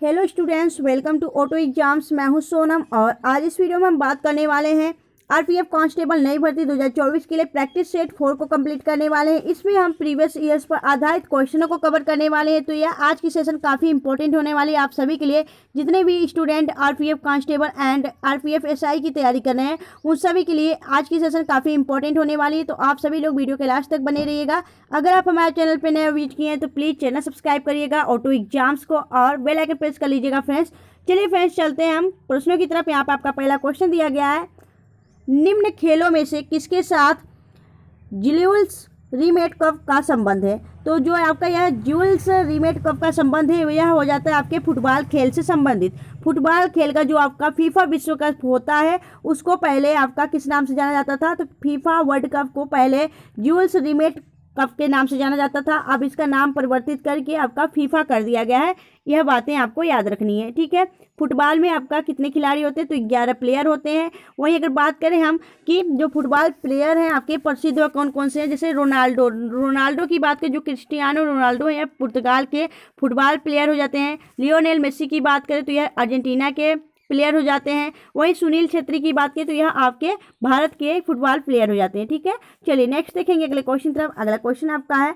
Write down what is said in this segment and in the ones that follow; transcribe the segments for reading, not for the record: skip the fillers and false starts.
Hello students, welcome to auto exams. मैं हूं सोनम और आज इस वीडियो में हम बात करने वाले हैं आरपीएफ कांस्टेबल नई भर्ती 2024 के लिए प्रैक्टिस सेट 4 को कंप्लीट करने वाले हैं। इसमें हम प्रीवियस ईयर्स पर आधारित क्वेश्चनों को कवर करने वाले हैं। तो यह आज की सेशन काफ़ी इंपॉर्टेंट होने वाली है आप सभी के लिए। जितने भी student RPF constable and RPF SI की तैयारी कर रहे हैं उन सभी के लिए आज की सेशन काफ़ी इंपॉर्टेंट होने वाली है। तो आप सभी लोग वीडियो के लास्ट तक बने रहिएगा। अगर आप हमारे चैनल पर नए विजिट किए हैं तो प्लीज़ चैनल सब्सक्राइब करिएगा ऑटो एग्जाम्स को और बेल आइकन प्रेस कर लीजिएगा फ्रेंड्स। चलिए फ्रेंड्स, चलते हैं हम प्रश्नों की तरफ। यहाँ पर आपका पहला क्वेश्चन दिया गया है, निम्न खेलों में से किसके साथ ज्यूल्स रीमेट कप का संबंध है। तो जो आपका यह ज्यूल्स रीमेट कप का संबंध है यह हो जाता है आपके फुटबॉल खेल से संबंधित। फुटबॉल खेल का जो आपका फीफा विश्व कप होता है उसको पहले आपका किस नाम से जाना जाता था, तो फीफा वर्ल्ड कप को पहले ज्यूल्स रीमेट कप के नाम से जाना जाता था। अब इसका नाम परिवर्तित करके आपका फीफा कर दिया गया है। यह बातें आपको याद रखनी है, ठीक है। फुटबॉल में आपका कितने खिलाड़ी होते हैं, तो 11 प्लेयर होते हैं। वहीं अगर बात करें हम कि जो फुटबॉल प्लेयर हैं आपके प्रसिद्ध व कौन कौन से हैं, जैसे रोनाल्डो की बात करें, जो क्रिस्टियानो रोनाल्डो हैं पुर्तगाल के फुटबॉल प्लेयर हो जाते हैं। लियोनेल मेसी की बात करें तो यह अर्जेंटीना के प्लेयर हो जाते हैं। वहीं सुनील छेत्री की बात करें तो यह आपके भारत के फुटबॉल प्लेयर हो जाते हैं, ठीक है। चलिए नेक्स्ट देखेंगे अगले क्वेश्चन तरफ। अगला क्वेश्चन आपका है,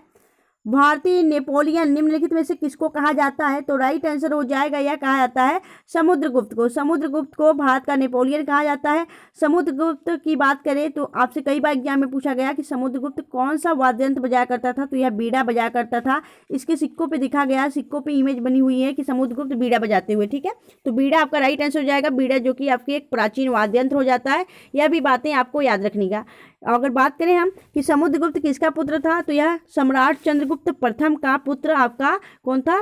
भारतीय नेपोलियन निम्नलिखित में से किसको कहा जाता है। तो राइट आंसर हो जाएगा, यह कहा जाता है समुद्रगुप्त को। समुद्रगुप्त को भारत का नेपोलियन कहा जाता है। समुद्रगुप्त की बात करें तो आपसे कई बार एग्जाम में पूछा गया कि समुद्रगुप्त कौन सा वाद्य यंत्र बजाया करता था, तो यह बीड़ा बजाया करता था। इसके सिक्कों पे दिखा गया, सिक्कों पे इमेज बनी हुई है कि समुद्रगुप्त बीड़ा बजाते हुए, ठीक है। तो बीड़ा आपका राइट आंसर हो जाएगा। बीड़ा जो कि आपकी एक प्राचीन वाद्य यंत्र हो जाता है। यह भी बातें आपको याद रखनी का। अगर बात करें हम कि समुद्रगुप्त किसका पुत्र था, तो यह सम्राट चंद्रगुप्त प्रथम का पुत्र आपका कौन था,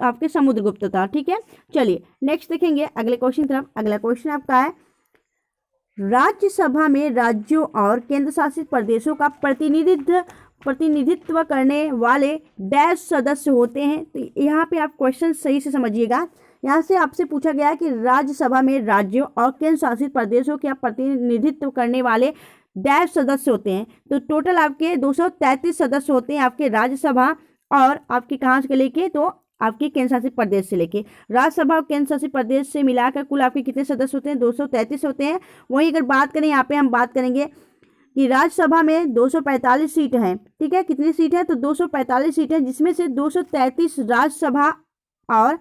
आपके समुद्रगुप्त था, ठीक है। चलिए नेक्स्ट देखेंगे अगले क्वेश्चन तरफ। अगला क्वेश्चन आपका है, राज्यसभा में राज्यों और केंद्र शासित प्रदेशों का प्रतिनिधित्व करने वाले डैश सदस्य होते हैं। तो यहाँ पे आप क्वेश्चन सही से समझिएगा। यहाँ से आपसे पूछा गया है कि राज्यसभा में राज्यों और केंद्र शासित प्रदेशों का प्रतिनिधित्व करने वाले डैश सदस्य होते हैं। तो टोटल आपके 233 सदस्य होते हैं आपके राज्यसभा और आपके कहाँ से लेके, तो आपके केंद्र शासित प्रदेश से लेके। राज्यसभा और केंद्र शासित प्रदेश से मिलाकर कुल आपके कितने सदस्य होते हैं, 233 होते हैं। वहीं अगर बात करें यहाँ पे हम बात करेंगे कि राज्यसभा में 245 सीट हैं, ठीक है। कितनी सीट है, तो 245 सीट है, जिसमें से 233 राज्यसभा और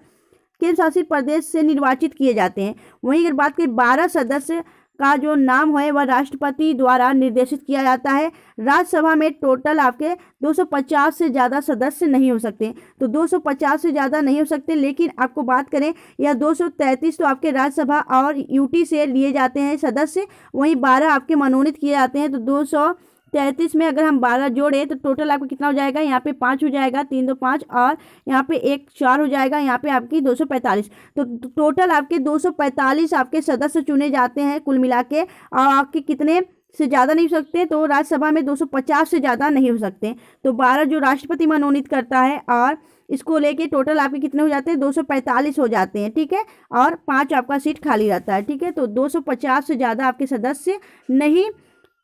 केंद्र शासित प्रदेश से निर्वाचित किए जाते हैं। वहीं अगर बात करें 12 सदस्य का जो नाम है वह राष्ट्रपति द्वारा निर्देशित किया जाता है। राज्यसभा में टोटल आपके 250 से ज़्यादा सदस्य नहीं हो सकते, तो 250 से ज़्यादा नहीं हो सकते। लेकिन आपको बात करें यह 233 तो आपके राज्यसभा और यूटी से लिए जाते हैं सदस्य। वहीं 12 आपके मनोनीत किए जाते हैं। तो 233 में अगर हम 12 जोड़े तो टोटल आपको कितना हो जाएगा, यहाँ पे 5 हो जाएगा, 3 2 5 और यहाँ पे 1 4 हो जाएगा। यहाँ पे आपकी 245, तो टोटल आपके 245 आपके सदस्य चुने जाते हैं कुल मिला के। और आपके कितने से ज़्यादा नहीं हो सकते, तो राज्यसभा में 250 से ज़्यादा नहीं हो सकते। तो 12 जो राष्ट्रपति मनोनीत करता है और इसको लेके टोटल आपके कितने हो जाते हैं, 245 हो जाते हैं, ठीक है। और 5 आपका सीट खाली रहता है, ठीक है। तो 250 से ज़्यादा आपके सदस्य नहीं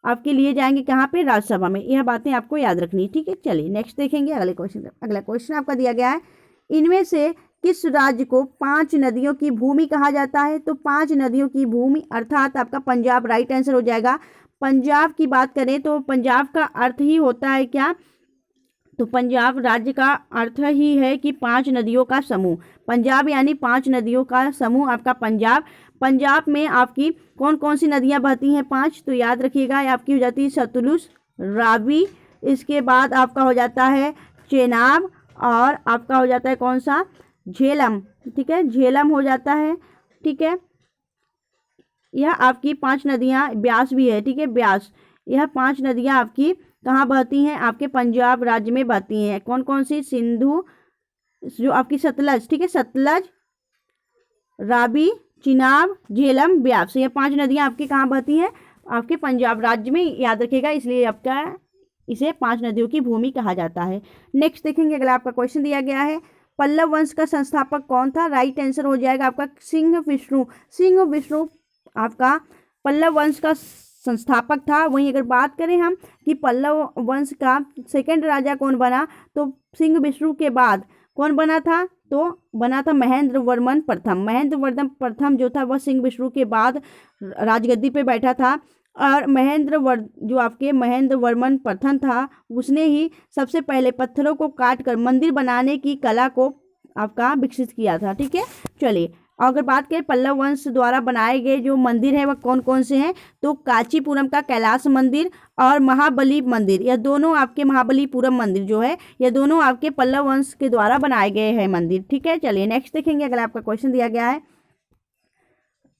आपके लिए जाएंगे कहाँ पे, राज्यसभा में। यह बातें आपको याद रखनी है, ठीक है। चलिए नेक्स्ट देखेंगे अगले क्वेश्चन। अगला क्वेश्चन आपका दिया गया है, इनमें से किस राज्य को 5 नदियों की भूमि कहा जाता है। तो 5 नदियों की भूमि अर्थात आपका पंजाब राइट आंसर हो जाएगा। पंजाब की बात करें तो पंजाब का अर्थ ही होता है क्या, तो पंजाब राज्य का अर्थ ही है कि 5 नदियों का समूह। पंजाब यानी 5 नदियों का समूह आपका पंजाब। पंजाब में आपकी कौन कौन सी नदियां बहती हैं, 5, तो याद रखिएगा आपकी हो जाती है सतलुज, रावी, इसके बाद आपका हो जाता है चेनाब और आपका हो जाता है कौन सा, झेलम, ठीक है। झेलम हो जाता है, ठीक है। यह आपकी 5 नदियां, ब्यास भी है, ठीक है, ब्यास। यह 5 नदियां आपकी कहाँ बहती हैं, आपके पंजाब राज्य में बहती हैं। कौन कौन सी, सिंधु, जो आपकी सतलज, ठीक है, सतलज, रावी, चिनाब, झेलम, ब्यास। ये 5 नदियां आपकी कहाँ बहती हैं, आपके पंजाब राज्य में, याद रखिएगा। इसलिए आपका इसे 5 नदियों की भूमि कहा जाता है। नेक्स्ट देखेंगे अगला आपका क्वेश्चन दिया गया है, पल्लव वंश का संस्थापक कौन था। राइट आंसर हो जाएगा आपका सिंह विष्णु। सिंह विष्णु आपका पल्लव वंश का संस्थापक था। वहीं अगर बात करें हम कि पल्लव वंश का सेकंड राजा कौन बना, तो सिंह विष्णु के बाद कौन बना था, तो बना था महेंद्र वर्मन प्रथम। महेंद्र वर्मन प्रथम जो था वह सिंह विष्णु के बाद राजगद्दी पे बैठा था, और जो आपके महेंद्र वर्मन प्रथम था उसने ही सबसे पहले पत्थरों को काट कर मंदिर बनाने की कला को आपका विकसित किया था। ठीक है, चलिए अगर बात करें पल्लव वंश द्वारा बनाए गए जो मंदिर है वह कौन कौन से हैं, तो कांचीपुरम का कैलाश मंदिर और महाबली मंदिर, यह दोनों आपके महाबलीपुरम मंदिर जो है यह दोनों आपके पल्लव वंश के द्वारा बनाए गए हैं मंदिर। ठीक है, चलिए नेक्स्ट देखेंगे। अगर आपका क्वेश्चन दिया गया है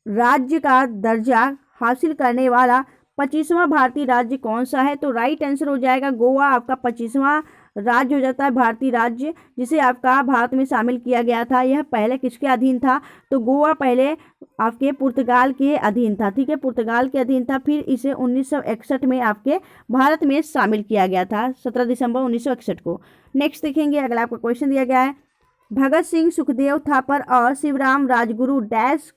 राज्य का दर्जा हासिल करने वाला 25वां भारतीय राज्य कौन सा है, तो राइट आंसर हो जाएगा गोवा। आपका 25वां राज्य हो जाता है भारतीय राज्य जिसे आपका भारत में शामिल किया गया था। यह पहले किसके अधीन था, तो गोवा पहले आपके पुर्तगाल के अधीन था। ठीक है, पुर्तगाल के अधीन था, फिर इसे 1961 में आपके भारत में शामिल किया गया था, 17 दिसंबर 1961 को। नेक्स्ट देखेंगे। अगर आपका क्वेश्चन दिया गया है भगत सिंह, सुखदेव थापर और शिवराम राजगुरु डैश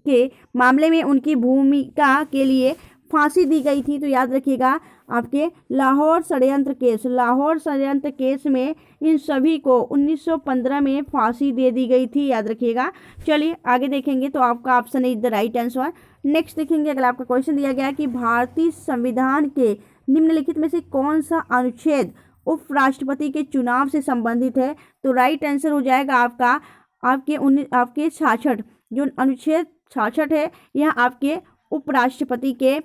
के मामले में उनकी भूमिका के लिए फांसी दी गई थी, तो याद रखिएगा आपके लाहौर षड्यंत्र केस। लाहौर षड्यंत्र केस में इन सभी को 1915 में फांसी दे दी गई थी, याद रखिएगा। चलिए आगे देखेंगे, तो आपका option is the right answer. Next देखेंगे। अगर आपका क्वेश्चन दिया गया कि भारतीय संविधान के निम्नलिखित में से कौन सा अनुच्छेद उपराष्ट्रपति के चुनाव से संबंधित है, तो राइट आंसर हो जाएगा आपके 66 जो अनुच्छेद 66 है यह आपके उपराष्ट्रपति के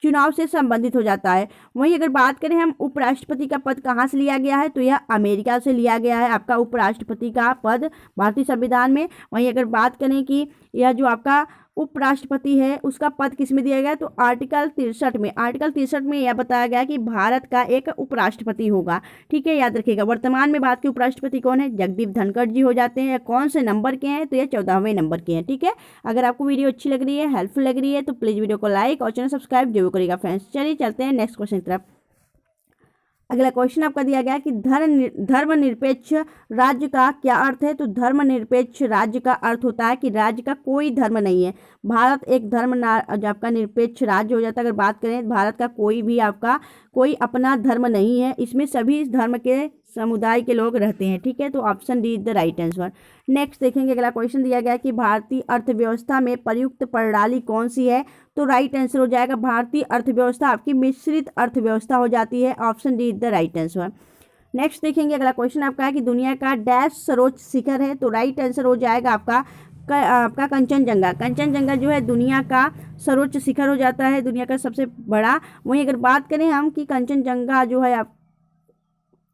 चुनाव से संबंधित हो जाता है। वहीं अगर बात करें हम उपराष्ट्रपति का पद कहाँ से लिया गया है, तो यह अमेरिका से लिया गया है आपका उपराष्ट्रपति का पद भारतीय संविधान में। वहीं अगर बात करें कि यह जो आपका उपराष्ट्रपति है उसका पद किस में दिया गया है, तो आर्टिकल 63 में। आर्टिकल 63 में यह बताया गया कि भारत का एक उपराष्ट्रपति होगा। ठीक है, याद रखिएगा। वर्तमान में भारत के उपराष्ट्रपति कौन है, जगदीप धनखड़ जी हो जाते हैं। कौन से नंबर के हैं, तो यह 14वें नंबर के हैं। ठीक है, अगर आपको वीडियो अच्छी लग रही है, हेल्पफुल लग रही है, तो प्लीज़ वीडियो को लाइक और चैनल सब्सक्राइब जरूर करिएगा फ्रेंड्स। चलिए चलते हैं नेक्स्ट क्वेश्चन की तरफ। अगला क्वेश्चन आपका दिया गया कि धर्मनिरपेक्ष राज्य का क्या अर्थ है, तो धर्मनिरपेक्ष राज्य का अर्थ होता है कि राज्य का कोई धर्म नहीं है। भारत एक आपका निरपेक्ष राज्य हो जाता है। अगर बात करें भारत का कोई अपना धर्म नहीं है, इसमें सभी धर्म के समुदाय के लोग रहते हैं। ठीक है, तो option D is the right answer. Next देखेंगे। अगला क्वेश्चन दिया गया कि भारतीय अर्थव्यवस्था में प्रयुक्त प्रणाली कौन सी है, तो राइट आंसर हो जाएगा भारतीय अर्थव्यवस्था आपकी मिश्रित अर्थव्यवस्था हो जाती है। Option D is the right answer. Next देखेंगे। अगला क्वेश्चन आपका है कि दुनिया का डैश सर्वोच्च शिखर है, तो राइट आंसर हो जाएगा आपका कंचनजंगा। कंचनजंगा जो है दुनिया का सर्वोच्च शिखर हो जाता है, दुनिया का सबसे बड़ा। वहीं अगर बात करें हम कि कंचनजंगा जो है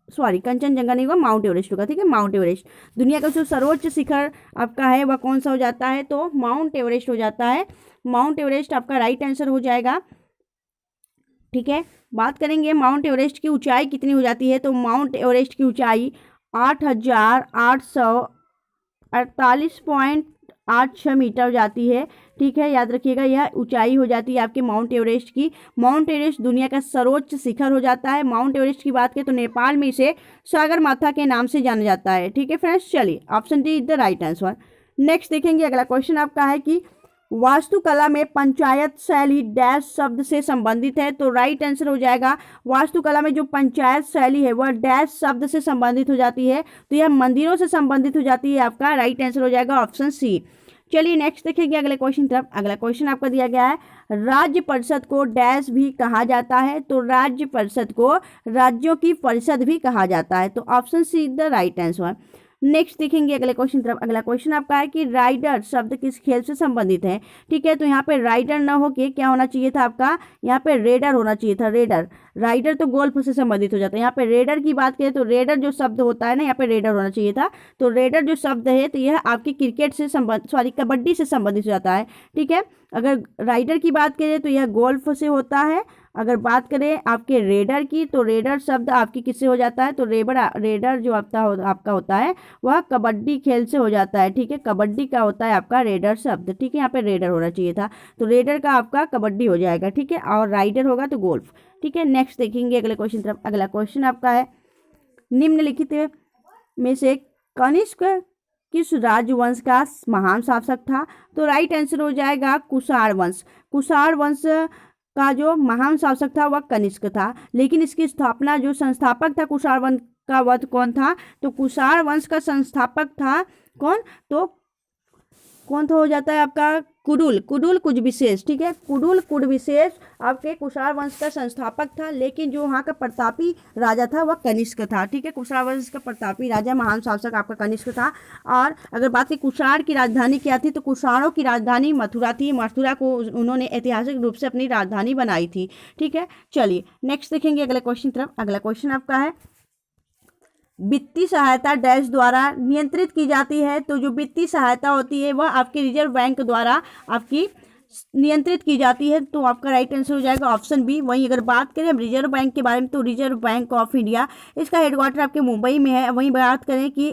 कंचनजंगा नहीं होगा, माउंट एवरेस्ट होगा। ठीक है, माउंट एवरेस्ट दुनिया का जो सर्वोच्च शिखर आपका है वह कौन सा हो जाता है, तो माउंट एवरेस्ट हो जाता है। माउंट एवरेस्ट आपका राइट आंसर हो जाएगा। ठीक है, बात करेंगे माउंट एवरेस्ट की ऊंचाई कितनी हो जाती है, तो माउंट एवरेस्ट की ऊंचाई 8,848.86 मीटर हो जाती है। ठीक है, याद रखिएगा यह ऊंचाई हो जाती है आपके माउंट एवरेस्ट की। माउंट एवरेस्ट दुनिया का सर्वोच्च शिखर हो जाता है। माउंट एवरेस्ट की बात करें तो नेपाल में इसे सागरमाथा के नाम से जाना जाता है। ठीक है फ्रेंड्स, चलिए option D is the right answer. Next देखेंगे। अगला क्वेश्चन आपका है कि वास्तुकला में पंचायत शैली डैश शब्द से संबंधित है, तो राइट आंसर हो जाएगा वास्तुकला में जो पंचायत शैली है वह डैश शब्द से संबंधित हो जाती है, तो यह मंदिरों से संबंधित हो जाती है। आपका राइट आंसर हो जाएगा ऑप्शन सी। चलिए नेक्स्ट देखेंगे अगले क्वेश्चन तरफ। अगला क्वेश्चन आपका दिया गया है राज्य परिषद को डैश भी कहा जाता है, तो राज्य परिषद को राज्यों की परिषद भी कहा जाता है, तो option see the right answer. Next देखेंगे अगले क्वेश्चन तरफ। अगला क्वेश्चन आपका है कि राइडर शब्द किस खेल से संबंधित है। ठीक है, तो यहाँ पे राइडर ना हो के क्या होना चाहिए था आपका, यहाँ पे रेडर होना चाहिए था। रेडर, राइडर तो गोल्फ से संबंधित हो जाता है। यहाँ पे रेडर की बात करें तो रेडर जो शब्द होता है ना, यहाँ पे रेडर होना चाहिए था। तो रेडर जो शब्द है तो यह आपकी क्रिकेट से कबड्डी से संबंधित हो जाता है। ठीक है, अगर राइडर की बात करें तो यह गोल्फ से होता है। अगर बात करें आपके रेडर की तो रेडर शब्द आपकी किससे हो जाता है, तो रेडर जो आपका होता है वह कबड्डी खेल से हो जाता है। ठीक है, कबड्डी का होता है आपका रेडर शब्द। ठीक है, यहाँ पे रेडर होना चाहिए था, तो रेडर का आपका कबड्डी हो जाएगा। ठीक है, और राइडर होगा तो गोल्फ। ठीक है, नेक्स्ट देखेंगे अगले क्वेश्चन तरफ। अगला क्वेश्चन आपका है निम्नलिखित में से कनिष्क किस राजवंश का महान शासक था, तो राइट आंसर हो जाएगा कुषाण वंश। कुषाण वंश का जो महान शासक था वह कनिष्क था, लेकिन इसकी स्थापना जो संस्थापक था कुषाण वंश का वध कौन था? तो कुषाण वंश का संस्थापक था कौन? तो कौन था हो जाता है आपका कुडुल कुड विशेष। ठीक है, कुड विशेष आपके कुषाण वंश का संस्थापक था, लेकिन जो वहाँ का प्रतापी राजा था वह कनिष्क था। ठीक है, कुषाण वंश का प्रतापी राजा महान शासक आपका कनिष्क था। और अगर बात की कुषाण की राजधानी क्या थी, तो कुषाणों की राजधानी मथुरा थी। मथुरा को उन्होंने ऐतिहासिक रूप से अपनी राजधानी बनाई थी। ठीक है, चलिए नेक्स्ट देखेंगे अगले क्वेश्चन की तरफ। अगला क्वेश्चन आपका है वित्तीय सहायता डैश द्वारा नियंत्रित की जाती है। तो जो वित्तीय सहायता होती है वह आपके रिजर्व बैंक द्वारा आपकी नियंत्रित की जाती है। तो आपका राइट आंसर हो जाएगा ऑप्शन बी। वहीं अगर बात करें हम रिजर्व बैंक के बारे में, तो रिजर्व बैंक ऑफ इंडिया इसका हेडक्वार्टर आपके मुंबई में है। वहीं बात करें कि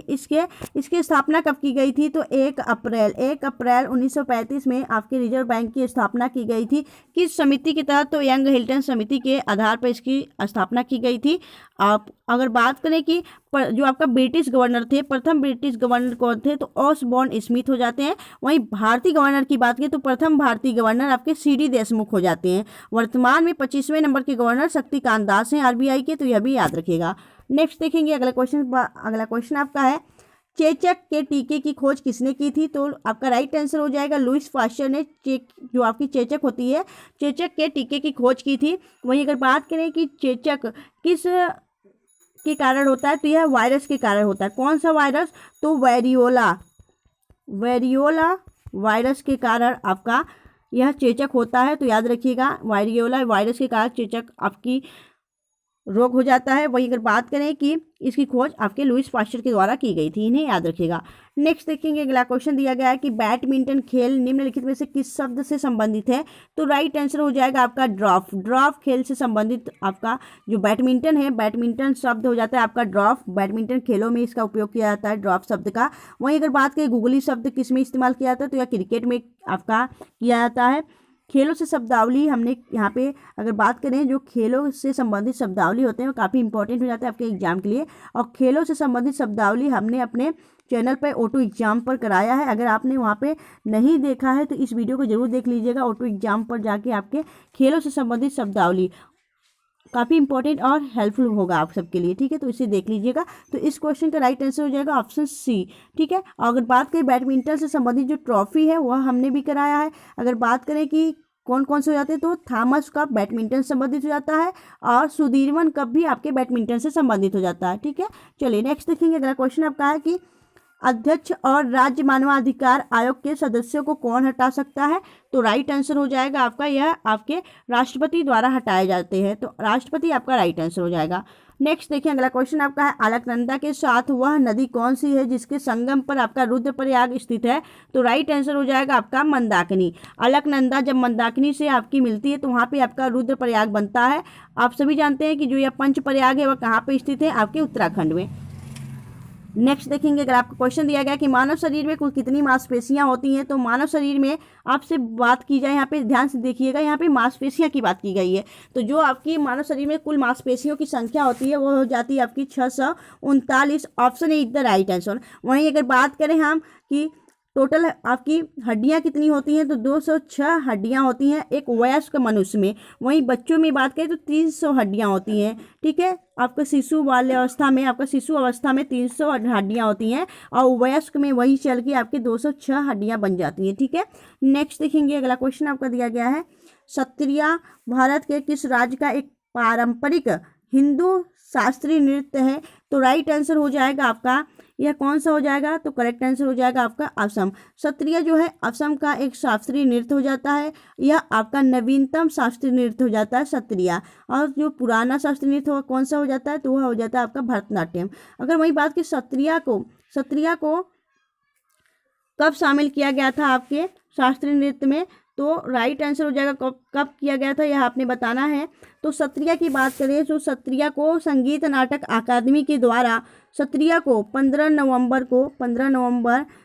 इसकी स्थापना कब की गई थी, तो 1 अप्रैल 1935 में आपके रिजर्व बैंक की स्थापना की गई थी। किस समिति के तहत? तो यंग हिल्टन समिति के आधार पर इसकी स्थापना की गई थी। आप अगर बात करें कि जो आपका ब्रिटिश गवर्नर थे, प्रथम ब्रिटिश गवर्नर कौन थे, तो ऑसबॉर्न स्मिथ हो जाते हैं। वहीं भारतीय गवर्नर की बात करें तो प्रथम भारतीय गवर्नर आपके सीडी देशमुख हो जाते हैं। वर्तमान में 25वें नंबर के गवर्नर शक्तिकांत दास हैं आरबीआई के, तो यह भी याद रखिएगा। नेक्स्ट देखेंगे अगला क्वेश्चन आपका है चेचक के टीके की खोज किसने की थी? तो आपका राइट आंसर हो जाएगा लुईस पास्चर ने जो आपकी चेचक होती है, चेचक के टीके की खोज की थी। वहीं अगर बात करें कि चेचक किस के कारण होता है, तो यह वायरस के कारण होता है। कौन सा वायरस? तो वेरियोला वायरस के कारण आपका यह चेचक होता है। तो याद रखिएगा वेरियोला वायरस के कारण चेचक आपकी रोग हो जाता है। वहीं अगर बात करें कि इसकी खोज आपके लुईस पास्चर के द्वारा की गई थी, इन्हें याद रखिएगा। नेक्स्ट देखेंगे अगला क्वेश्चन दिया गया है कि बैडमिंटन खेल निम्नलिखित में से किस शब्द से संबंधित है? तो राइट आंसर हो जाएगा आपका ड्रॉप खेल से संबंधित आपका जो बैडमिंटन है, बैडमिंटन शब्द हो जाता है आपका ड्रॉप। बैडमिंटन खेलों में इसका उपयोग किया जाता है ड्रॉप शब्द का। वहीं अगर बात करें गुगली शब्द किस में इस्तेमाल किया जाता है, तो यह क्रिकेट में आपका किया जाता है। खेलों से शब्दावली हमने यहाँ पे अगर बात करें, जो खेलों से संबंधित शब्दावली होते हैं वो काफ़ी इंपॉर्टेंट हो जाता है आपके एग्जाम के लिए। और खेलों से संबंधित शब्दावली हमने अपने चैनल पर ऑटो एग्जाम पर कराया है। अगर आपने वहाँ पे नहीं देखा है तो इस वीडियो को जरूर देख लीजिएगा। ऑटो एग्जाम पर जाके आपके खेलों से संबंधित शब्दावली काफ़ी इंपॉर्टेंट और हेल्पफुल होगा आप सबके लिए। ठीक है, तो इसे देख लीजिएगा। तो इस क्वेश्चन का राइट आंसर हो जाएगा ऑप्शन सी। ठीक है, और अगर बात करें बैडमिंटन से संबंधित जो ट्रॉफी है वह हमने भी कराया है। अगर बात करें कि कौन कौन से हो जाते हैं, तो थॉमस कप बैडमिंटन से संबंधित हो जाता है और सुधीरवन कप भी आपके बैडमिंटन से संबंधित हो जाता है। ठीक है, चलिए नेक्स्ट देखेंगे। अगला क्वेश्चन आपका है कि अध्यक्ष और राज्य मानवाधिकार आयोग के सदस्यों को कौन हटा सकता है? तो राइट आंसर हो जाएगा आपका यह आपके राष्ट्रपति द्वारा हटाए जाते हैं। तो राष्ट्रपति आपका राइट आंसर हो जाएगा। नेक्स्ट देखिए अगला क्वेश्चन आपका है अलकनंदा के साथ वह नदी कौन सी है जिसके संगम पर आपका रुद्रप्रयाग स्थित है? तो राइट आंसर हो जाएगा आपका मंदाकिनी। अलकनंदा जब मंदाकिनी से आपकी मिलती है तो वहाँ पे आपका रुद्रप्रयाग बनता है। आप सभी जानते हैं कि जो यह पंचप्रयाग है वह कहाँ पे स्थित है? आपके उत्तराखंड में। नेक्स्ट देखेंगे अगर आपको क्वेश्चन दिया गया कि मानव शरीर में कुल कितनी मांसपेशियां होती हैं, तो मानव शरीर में आपसे बात की जाए, यहाँ पे ध्यान से देखिएगा, यहाँ पे मांसपेशियां की बात की गई है। तो जो आपकी मानव शरीर में कुल मांसपेशियों की संख्या होती है वो हो जाती है आपकी 639। Option A is the right answer. वहीं अगर बात करें हम कि टोटल आपकी हड्डियां कितनी होती हैं, तो 206 हड्डियां होती हैं एक वयस्क मनुष्य में। वहीं बच्चों में बात करें तो 300 हड्डियां होती हैं। ठीक है, आपका शिशु बाल्य अवस्था में 300 हड्डियां होती हैं और वयस्क में वही चल के आपके 206 हड्डियां बन जाती हैं। ठीक है, नेक्स्ट देखेंगे अगला क्वेश्चन आपका दिया गया है सत्रिया भारत के किस राज्य का एक पारंपरिक हिंदू शास्त्रीय नृत्य है? तो राइट आंसर हो जाएगा आपका यह कौन सा हो जाएगा? तो करेक्ट आंसर हो जाएगा आपका असम। सत्रिया जो है असम का एक शास्त्रीय नृत्य हो जाता है। यह आपका नवीनतम शास्त्रीय नृत्य हो जाता है सत्रिया। और जो पुराना शास्त्रीय नृत्य कौन सा हो जाता है? तो वह हो जाता है आपका भरतनाट्यम। अगर वही बात की सत्रिया को कब शामिल किया गया था आपके शास्त्रीय नृत्य में? तो राइट आंसर हो जाएगा कब किया गया था यह आपने बताना है। तो सत्रिया की बात करें तो सत्रिया को संगीत नाटक अकादमी के द्वारा सत्रिया को 15 नवंबर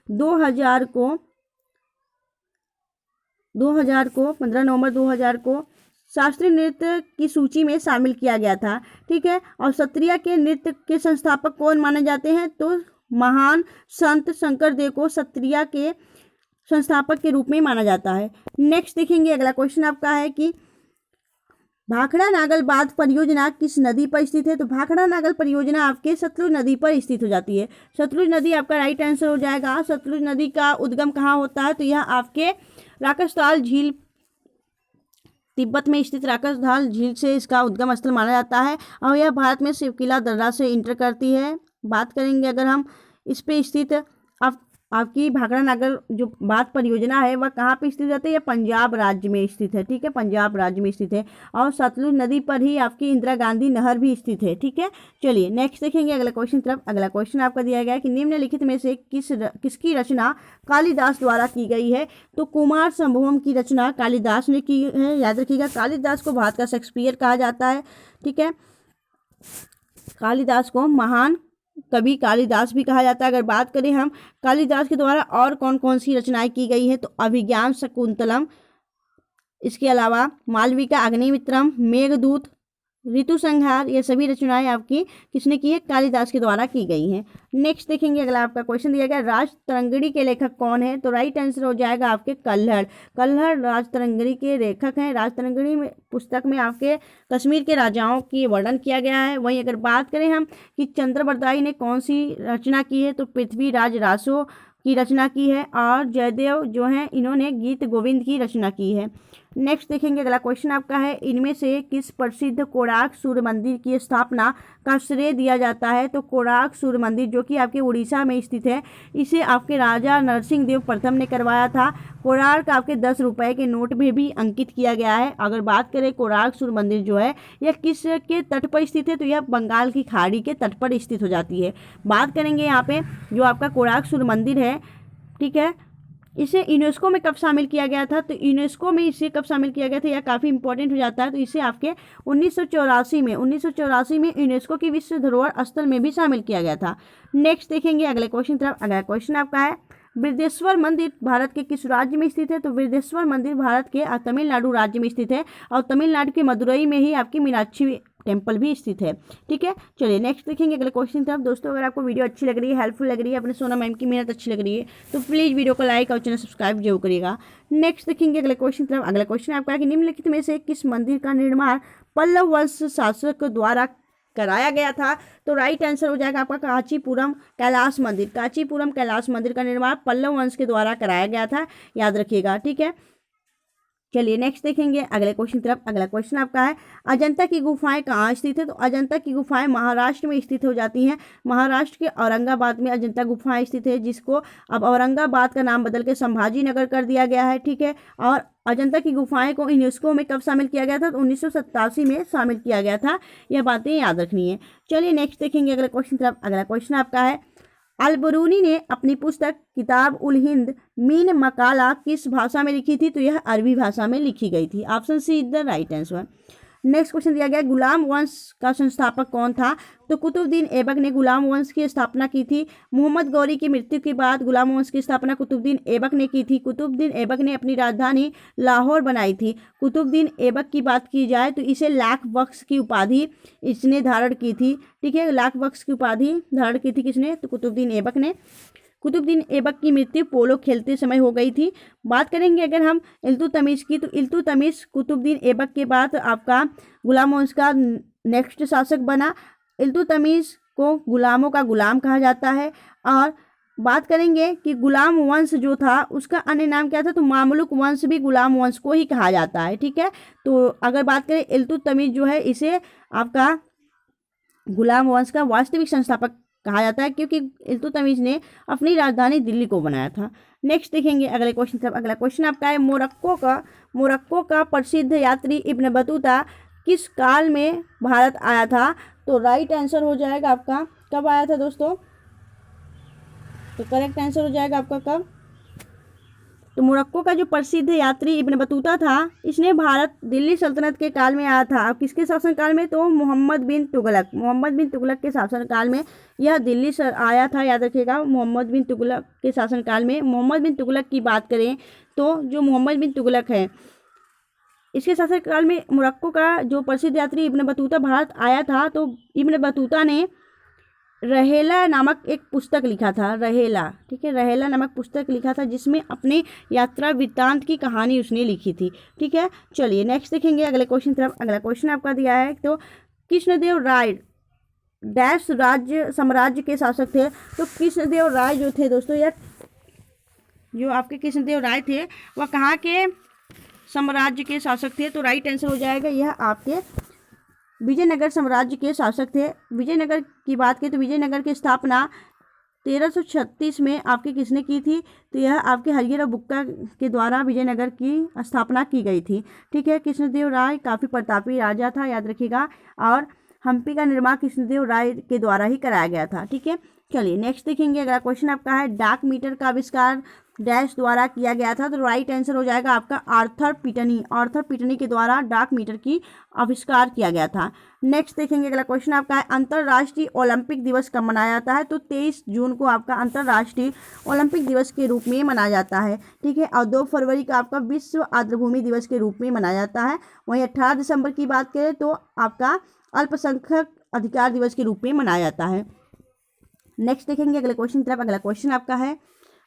2000 को शास्त्रीय नृत्य की सूची में शामिल किया गया था। ठीक है, और सत्रिया के नृत्य के संस्थापक कौन माने जाते हैं? तो महान संत शंकरदेव को सत्रिया के संस्थापक के रूप में माना जाता है। नेक्स्ट देखेंगे अगला क्वेश्चन आपका है कि भाखड़ा नागल बांध परियोजना किस नदी पर स्थित है? तो भाखड़ा नागल परियोजना आपके सतलुज नदी पर स्थित हो जाती है। सतलुज नदी आपका राइट आंसर हो जाएगा। सतलुज नदी का उद्गम कहाँ होता है? तो यह आपके राकसताल झील, तिब्बत में स्थित राकसताल झील से इसका उद्गम स्थल माना जाता है और यह भारत में शिवकिला दर्रा से इंटर करती है। बात करेंगे अगर हम इस पे स्थित आपकी भाखड़ा नागल जो बांध परियोजना है वह कहाँ पे स्थित रहती है? पंजाब राज्य में स्थित है। ठीक है, पंजाब राज्य में स्थित है और सतलुज नदी पर ही आपकी इंदिरा गांधी नहर भी स्थित है। ठीक है, चलिए नेक्स्ट देखेंगे अगला क्वेश्चन तरफ। अगला क्वेश्चन आपका दिया गया है कि निम्नलिखित में से किसकी रचना कालिदास द्वारा की गई है? तो कुमार संभवम की रचना कालिदास ने की है। याद रखिएगा, कालिदास को भारत का शेक्सपियर कहा जाता है। ठीक है, कालिदास को महान कवि कालिदास भी कहा जाता है। अगर बात करें हम कालिदास के द्वारा और कौन कौन सी रचनाएं की गई हैं, तो अभिज्ञान शकुंतलम, इसके अलावा मालविका अग्निमित्रम, मेघदूत, ऋतु संहार, ये सभी रचनाएं आपकी किसने की है? कालिदास के द्वारा की गई हैं। नेक्स्ट देखेंगे अगला आपका क्वेश्चन दिया गया राजतरंगिणी के लेखक कौन है? तो राइट आंसर हो जाएगा आपके कल्हड़। कल्हड़ राजतरंगिणी के लेखक हैं। राजतरंगिणी में पुस्तक में आपके कश्मीर के राजाओं की वर्णन किया गया है। वहीं अगर बात करें हम कि चंद्रबरदाई ने कौन सी रचना की है, तो पृथ्वीराज रासो की रचना की है और जयदेव जो हैं इन्होंने गीत गोविंद की रचना की है। नेक्स्ट देखेंगे अगला क्वेश्चन आपका है इनमें से किस प्रसिद्ध कोणार्क सूर्य मंदिर की स्थापना का श्रेय दिया जाता है? तो कोणार्क सूर्य मंदिर जो कि आपके उड़ीसा में स्थित है, इसे आपके राजा नरसिंह देव प्रथम ने करवाया था। कोणार्क आपके 10 रुपए के नोट में भी अंकित किया गया है। अगर बात करें कोणार्क सूर्य मंदिर जो है यह किस के तट पर स्थित है? तो यह बंगाल की खाड़ी के तट पर स्थित हो जाती है। बात करेंगे यहाँ पे जो आपका कोणार्क सूर्य मंदिर है, ठीक है, इसे यूनेस्को में कब शामिल किया गया था? तो यूनेस्को में इसे कब शामिल किया गया था, यह काफ़ी इंपॉर्टेंट हो जाता है। तो इसे आपके 1984 में यूनेस्को की विश्व धरोहर स्थल में भी शामिल किया गया था। नेक्स्ट देखेंगे अगले क्वेश्चन तरफ। अगला क्वेश्चन आपका है बृहदेश्वर मंदिर भारत के किस राज्य में स्थित है? तो बृहदेश्वर मंदिर भारत के तमिलनाडु राज्य में स्थित है और तमिलनाडु के मदुरई में ही आपकी मीनाक्षी टेम्पल भी स्थित है। ठीक है, चलिए नेक्स्ट देखेंगे अगले क्वेश्चन तरफ। दोस्तों अगर आपको वीडियो अच्छी लग रही है, हेल्पफुल लग रही है, अपने सोना मैम की मेहनत अच्छी लग रही है, तो प्लीज़ वीडियो को लाइक और चैनल सब्सक्राइब जरूर करिएगा। नेक्स्ट देखेंगे अगले क्वेश्चन तरफ। अगला क्वेश्चन आपका है कि निम्नलिखित में से किस मंदिर का निर्माण पल्लव वंश शासक द्वारा कराया गया था? तो राइट आंसर हो जाएगा आपका कांचीपुरम कैलाश मंदिर। कांचीपुरम कैलाश मंदिर का निर्माण पल्लव वंश के द्वारा कराया गया था, याद रखिएगा। ठीक है, चलिए नेक्स्ट देखेंगे अगले क्वेश्चन तरफ। अगला क्वेश्चन आपका है अजंता की गुफाएं कहाँ स्थित है? तो अजंता की गुफाएं महाराष्ट्र में स्थित हो जाती हैं। महाराष्ट्र के औरंगाबाद में अजंता गुफाएं स्थित है, जिसको अब औरंगाबाद का नाम बदल के संभाजी नगर कर दिया गया है। ठीक है, और अजंता की गुफाएं को यूनेस्को में कब शामिल किया गया था? तो 1987 में शामिल किया गया था। यह बातें याद रखनी है। चलिए नेक्स्ट देखेंगे अगले क्वेश्चन तरफ। अगला क्वेश्चन आपका है अल-बरूनी ने अपनी पुस्तक किताब उल हिंद मीन मकाला किस भाषा में लिखी थी? तो यह अरबी भाषा में लिखी गई थी। Option C is the right answer. Next question दिया गया गुलाम वंश का संस्थापक कौन था? तो कुतुबुद्दीन ऐबक ने गुलाम वंश की स्थापना की थी। मोहम्मद गौरी की मृत्यु के बाद गुलाम वंश की स्थापना कुतुबुद्दीन ऐबक ने की थी। कुतुबुद्दीन ऐबक ने अपनी राजधानी लाहौर बनाई थी। कुतुबुद्दीन ऐबक की बात की जाए तो इसे लाख बख्श की उपाधि इसने धारण की थी। ठीक है, लाख बख्श की उपाधि धारण की थी किसने? तो कुतुबुद्दीन ऐबक ने। कुतुबुद्दीन ऐबक की मृत्यु पोलो खेलते समय हो गई थी। बात करेंगे अगर हम इल्तुतमिश की, तो इल्तुतमिश कुतुबुद्दीन ऐबक के बाद आपका गुलाम वंश का नेक्स्ट शासक बना। इल्तुतमिश को गुलामों का गुलाम कहा जाता है। और बात करेंगे कि गुलाम वंश जो था उसका अन्य नाम क्या था? तो मामलुक वंश भी गुलाम वंश को ही कहा जाता है। ठीक है, तो अगर बात करें इल्तुतमिश जो है इसे आपका गुलाम वंश का वास्तविक संस्थापक कहा जाता है, क्योंकि इल्तुतमिश ने अपनी राजधानी दिल्ली को बनाया था। नेक्स्ट देखेंगे अगले क्वेश्चन तरफ। अगला क्वेश्चन आपका है मोरक्को का प्रसिद्ध यात्री इब्न बतूता किस काल में भारत आया था? तो राइट आंसर हो जाएगा आपका कब आया था दोस्तों? तो करेक्ट आंसर हो जाएगा आपका कब? तो मोरक्को का जो प्रसिद्ध यात्री इब्न बतूता था, इसने भारत दिल्ली सल्तनत के काल में आया था। अब किसके शासनकाल में? तो मोहम्मद बिन तुगलक के शासनकाल में यह दिल्ली आया था, याद रखिएगा। मोहम्मद बिन तुगलक के शासनकाल में। मोहम्मद बिन तुगलक की बात करें तो जो मोहम्मद बिन तुगलक है इसके शासनकाल में मोरक्को का जो प्रसिद्ध यात्री इब्न बतूता भारत आया था। तो इब्न बतूता ने रहेला नामक एक पुस्तक लिखा था, रहेला, ठीक है, रहेला नामक पुस्तक लिखा था जिसमें अपने यात्रा वृत्तांत की कहानी उसने लिखी थी, ठीक है। चलिए नेक्स्ट देखेंगे अगले क्वेश्चन तरफ। अगला क्वेश्चन आपका दिया है, तो कृष्णदेव राय डैश राज्य साम्राज्य के शासक थे। तो कृष्णदेव राय जो थे दोस्तों, यार जो आपके कृष्णदेव राय थे वह कहाँ के साम्राज्य के शासक थे? तो राइट आंसर हो जाएगा यह आपके विजयनगर साम्राज्य के शासक थे। विजयनगर की बात करें तो विजयनगर की स्थापना 1336 में आपके किसने की थी? तो यह आपके हरिहर बुक्का के द्वारा विजयनगर की स्थापना की गई थी, ठीक है। कृष्णदेव राय काफ़ी प्रतापी राजा था, याद रखिएगा, और हम्पी का निर्माण कृष्णदेव राय के द्वारा ही कराया गया था, ठीक है। चलिए नेक्स्ट देखेंगे अगला क्वेश्चन आपका है, डाक मीटर का आविष्कार डैश द्वारा किया गया था। तो राइट आंसर हो जाएगा आपका आर्थर पिटनी। आर्थर पिटनी के द्वारा डाक मीटर की आविष्कार किया गया था। नेक्स्ट देखेंगे अगला क्वेश्चन आपका है, अंतर्राष्ट्रीय ओलंपिक दिवस कब मनाया जाता है? तो 23 जून को आपका अंतर्राष्ट्रीय ओलंपिक दिवस के रूप में मनाया जाता है, ठीक है। और 2 फरवरी का आपका विश्व आर्द्रभूमि दिवस के रूप में मनाया जाता है। वहीं 18 दिसंबर की बात करें तो आपका अल्पसंख्यक अधिकार दिवस के रूप में मनाया जाता है। नेक्स्ट देखेंगे अगले क्वेश्चन तरफ। अगला क्वेश्चन आपका है,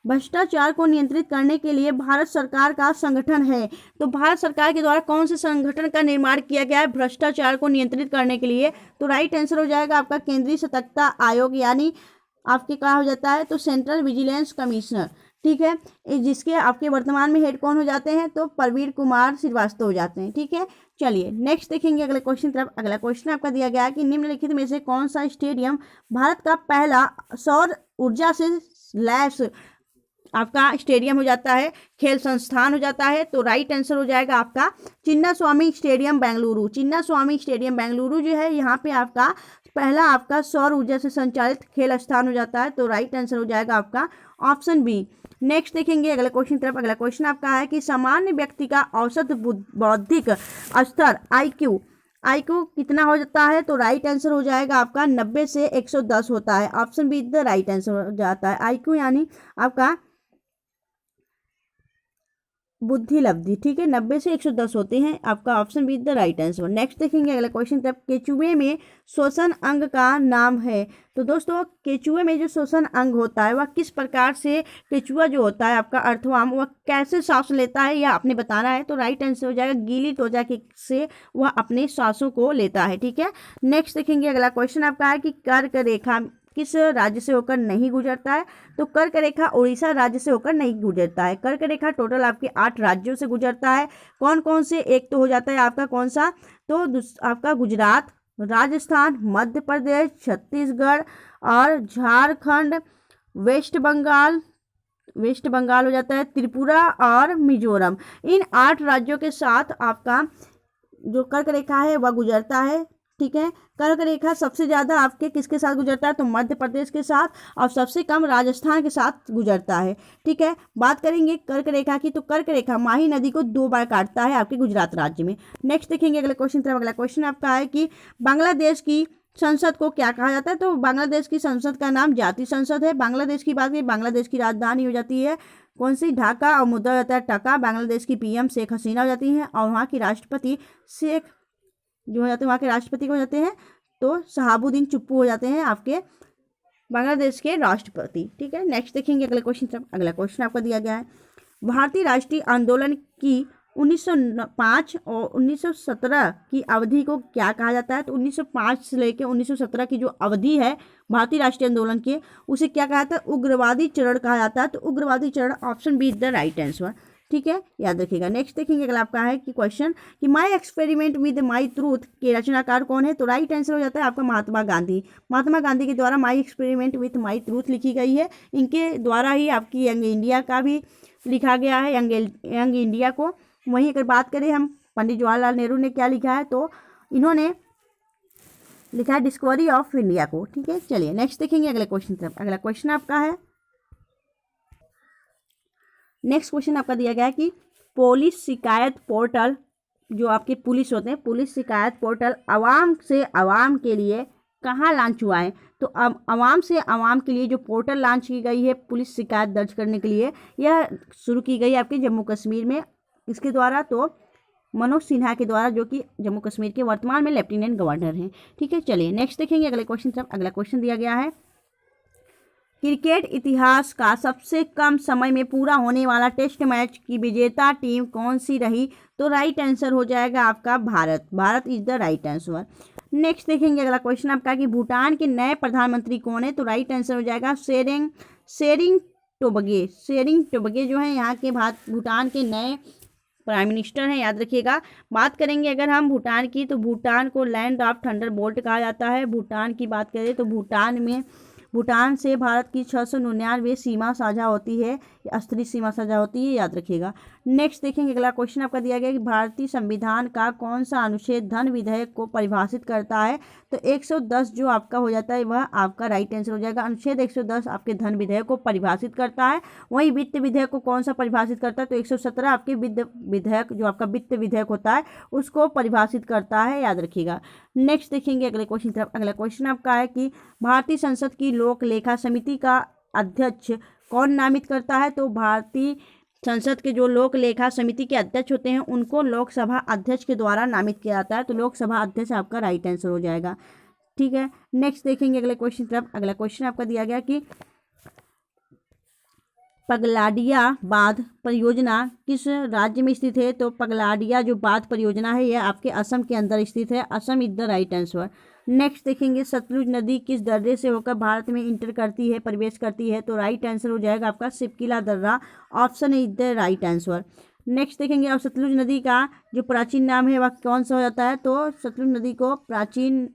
भ्रष्टाचार को नियंत्रित करने के लिए भारत सरकार का संगठन है। तो भारत सरकार के द्वारा कौन से संगठन का निर्माण किया गया है भ्रष्टाचार को नियंत्रित करने के लिए? तो राइट आंसर हो जाएगा आपका केंद्रीय सतर्कता आयोग, यानी आपके क्या हो जाता है? तो सेंट्रल विजिलेंस कमिश्नर, ठीक है, जिसके आपके वर्तमान में हेड कौन हो जाते हैं? तो प्रवीण कुमार श्रीवास्तव हो जाते हैं, ठीक है। चलिए नेक्स्ट देखेंगे अगले क्वेश्चन तरफ। अगला क्वेश्चन आपका दिया गया है कि निम्नलिखित में से कौन सा स्टेडियम भारत का पहला सौर ऊर्जा से लैस आपका स्टेडियम हो जाता है, खेल संस्थान हो जाता है? तो राइट आंसर हो जाएगा आपका चिन्ना स्वामी स्टेडियम बेंगलुरु। चिन्ना स्वामी स्टेडियम बेंगलुरु जो है, यहाँ पे आपका पहला आपका सौर ऊर्जा से संचालित खेल स्थान हो जाता है। तो राइट आंसर हो जाएगा आपका ऑप्शन बी। नेक्स्ट देखेंगे अगले क्वेश्चन तरफ। अगला क्वेश्चन आपका है कि सामान्य व्यक्ति का औसत बौद्धिक स्तर IQ कितना हो जाता है? तो राइट आंसर हो जाएगा आपका 90 से 110 होता है। Option be the right answer हो जाता है। IQ यानी आपका बुद्धि लब्धि, ठीक है, 90 से 110 होते हैं। आपका option be the right answer. Next देखेंगे अगला क्वेश्चन तब, केचुए में श्वसन अंग का नाम है। तो दोस्तों केचुए में जो श्वसन अंग होता है वह किस प्रकार से, केचुआ जो होता है आपका अर्थवाम, वह कैसे सांस लेता है यह आपने बताना है। तो राइट आंसर हो जाएगा गीली त्वचा से वह अपने सांसों को लेता है, ठीक है। नेक्स्ट देखेंगे अगला क्वेश्चन आपका है कि कर्क रेखा किस राज्य से होकर नहीं गुजरता है? तो कर्क रेखा उड़ीसा राज्य से होकर नहीं गुजरता है। कर्क रेखा टोटल आपके 8 राज्यों से गुजरता है। कौन कौन से? एक तो हो जाता है आपका कौन सा? तो आपका गुजरात, राजस्थान, मध्य प्रदेश, छत्तीसगढ़ और झारखंड, वेस्ट बंगाल हो जाता है, त्रिपुरा और मिजोरम। इन 8 राज्यों के साथ आपका जो कर्क रेखा है वह गुजरता है, ठीक है। कर्क रेखा सबसे ज़्यादा आपके किसके साथ गुजरता है? तो मध्य प्रदेश के साथ, और सबसे कम राजस्थान के साथ गुजरता है, ठीक है। बात करेंगे कर्क रेखा की, तो कर्क रेखा माही नदी को 2 बार काटता है आपके गुजरात राज्य में। नेक्स्ट देखेंगे अगले क्वेश्चन तरफ। अगला क्वेश्चन आपका है कि बांग्लादेश की संसद को क्या कहा जाता है? तो बांग्लादेश की संसद का नाम जातीय संसद है। बांग्लादेश की बात करें, बांग्लादेश की राजधानी हो जाती है कौन सी? ढाका, और मुद्रा हो जाता है टका। बांग्लादेश की PM शेख हसीना हो जाती हैं, और वहाँ की राष्ट्रपति शेख जो हो जाते हैं, वहाँ के राष्ट्रपति हो जाते हैं तो शहाबुद्दीन चुप्पू हो जाते हैं आपके बांग्लादेश के राष्ट्रपति, ठीक है। नेक्स्ट देखेंगे अगले क्वेश्चन तरफ। अगला क्वेश्चन आपका दिया गया है, भारतीय राष्ट्रीय आंदोलन की 1905 और 1917 की अवधि को क्या कहा जाता है? तो 1905 से लेकर 1917 की जो अवधि है भारतीय राष्ट्रीय आंदोलन के, उसे क्या कहा जाता है? उग्रवादी चरण कहा जाता है। तो उग्रवादी चरण option be the right answer, ठीक है, याद रखिएगा। नेक्स्ट देखेंगे अगला आपका है कि क्वेश्चन कि my experiment with my truth के रचनाकार कौन है? तो राइट आंसर हो जाता है आपका महात्मा गांधी। महात्मा गांधी के द्वारा my experiment with my truth लिखी गई है। इनके द्वारा ही आपकी यंग इंडिया का भी लिखा गया है, यंग इंडिया को। वहीं अगर बात करें हम पंडित जवाहरलाल नेहरू ने क्या लिखा है, तो इन्होंने लिखा है डिस्कवरी ऑफ इंडिया को, ठीक है। चलिए नेक्स्ट देखेंगे अगले क्वेश्चन तरफ। अगला क्वेश्चन आपका है, नेक्स्ट क्वेश्चन आपका दिया गया है कि पुलिस शिकायत पोर्टल, जो आपके पुलिस होते हैं, पुलिस शिकायत पोर्टल आवाम से आवाम के लिए कहाँ लॉन्च हुआ है? तो अब आवाम से आवाम के लिए जो पोर्टल लॉन्च की गई है पुलिस शिकायत दर्ज करने के लिए, यह शुरू की गई आपके जम्मू कश्मीर में। इसके द्वारा तो मनोज सिन्हा के द्वारा, जो कि जम्मू कश्मीर के वर्तमान में लेफ्टिनेंट गवर्नर हैं, ठीक है। चलिए नेक्स्ट देखेंगे अगले क्वेश्चन तरफ। अगला क्वेश्चन दिया गया है क्रिकेट इतिहास का सबसे कम समय में पूरा होने वाला टेस्ट मैच की विजेता टीम कौन सी रही? तो राइट आंसर हो जाएगा आपका Bharat. Bharat is the right answer. Next देखेंगे अगला क्वेश्चन आपका कि भूटान के नए प्रधानमंत्री कौन है? तो राइट आंसर हो जाएगा शेरिंग टोबगे। शेरिंग टोबगे जो है यहाँ के भूटान के नए प्राइम मिनिस्टर हैं, याद रखिएगा। बात करेंगे अगर हम भूटान की, तो भूटान को लैंड ऑफ थंडर बोल्ट कहा जाता है। भूटान की बात करें तो भूटान से भारत की 699 सीमा साझा होती है, अस्थिर सीमा साझा होती है, याद रखिएगा। नेक्स्ट देखेंगे अगला क्वेश्चन आपका दिया गया कि भारतीय संविधान का कौन सा अनुच्छेद धन विधेयक को परिभाषित करता है? तो 110 जो आपका हो जाता है वह आपका राइट आंसर हो जाएगा। अनुच्छेद 110 आपके धन विधेयक को परिभाषित करता है। वही वित्त विधेयक को कौन सा परिभाषित करता है? तो 117 आपके वित्त विधेयक जो आपका वित्त विधेयक होता है उसको परिभाषित करता है, याद रखिएगा। नेक्स्ट देखेंगे अगले क्वेश्चन तरफ। अगला क्वेश्चन आपका है कि भारतीय संसद की लोक लेखा समिति का अध्यक्ष कौन नामित करता है? तो भारतीय संसद के जो लोक लेखा समिति के अध्यक्ष होते हैं उनको लोकसभा अध्यक्ष के द्वारा नामित किया जाता है। तो लोकसभा अध्यक्ष आपका राइट आंसर हो जाएगा। ठीक है, नेक्स्ट देखेंगे अगले क्वेश्चन तरफ। अगला क्वेश्चन आपका दिया गया कि पगलाडिया बांध परियोजना किस राज्य में स्थित है? तो पगलाडिया जो बांध परियोजना है यह आपके असम के अंदर स्थित है। Assam is the right answer. Next देखेंगे सतलुज नदी किस दर्रे से होकर भारत में इंटर करती है, प्रवेश करती है? तो राइट आंसर हो जाएगा आपका शिपकिला दर्रा। Option is the right answer. Next देखेंगे अब सतलुज नदी का जो प्राचीन नाम है वह कौन सा हो जाता है? तो सतलुज नदी को प्राचीन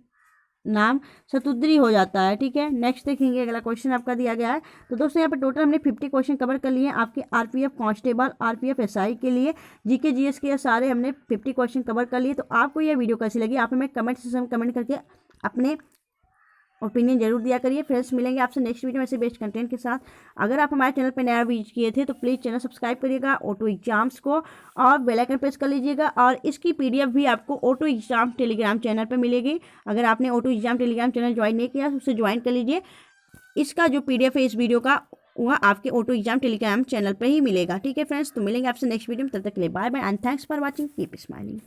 नाम सतुद्री हो जाता है। ठीक है, नेक्स्ट देखेंगे अगला क्वेश्चन आपका दिया गया है। तो दोस्तों यहाँ पे टोटल हमने 50 क्वेश्चन कवर कर लिए आपके आरपीएफ कांस्टेबल, आरपीएफ एसआई के लिए। जीके जीएस के सारे हमने 50 क्वेश्चन कवर कर लिए। तो आपको यह वीडियो कैसी लगी आप हमें कमेंट सेक्शन में कमेंट करके अपने ओपिनियन जरूर दिया करिए। फ्रेंड्स मिलेंगे आपसे नेक्स्ट वीडियो में ऐसे बेस्ट कंटेंट के साथ। अगर आप हमारे चैनल पर नया विजिट किए थे तो प्लीज़ चैनल सब्सक्राइब करिएगा ऑटो एग्जाम्स को और बेल आइकन प्रेस कर लीजिएगा। और इसकी पीडीएफ भी आपको ऑटो एग्जाम टेलीग्राम चैनल पर मिलेगी। अगर आपने auto exam Telegram channel join नहीं किया तो उसे ज्वाइन कर लीजिए। इसका जो पीडीएफ है इस वीडियो का वह आपके ऑटो एग्जाम टेलीग्राम चैनल पर ही मिलेगा। ठीक है फ्रेंड्स, तो मिलेंगे आपसे नेक्स्ट वीडियो में। तब तक के लिए bye bye and thanks for watching. Keep smiling.